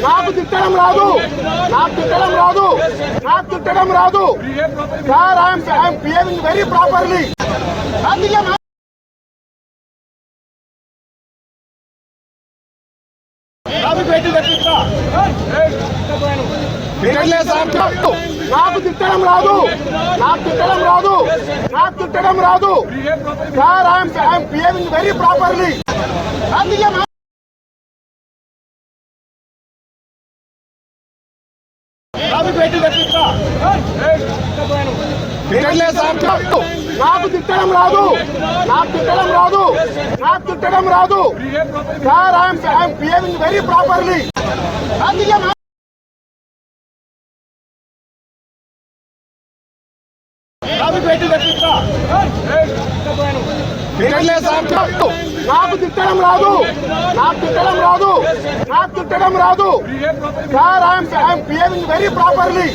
నాకు తిట్టడం రాదు, నాకు తిట్టడం రాదు, నాకు తిట్టడం రాదు sir. I'm behaving very properly. నాకు తిట్టడం రాదు, నాకు తిట్టడం రాదు, నాకు తిట్టడం రాదు sir. I'm behaving very properly. నాకు తిట్టడం రాదు, నాకు తిట్టడం రాదు, నాకు తిట్టడం రాదు sir. I'm behaving very properly. నాకు తిట్టడం రాదు, నాకు తిట్టడం రాదు, నాకు తిట్టడం రాదు sir. I'm behaving very properly.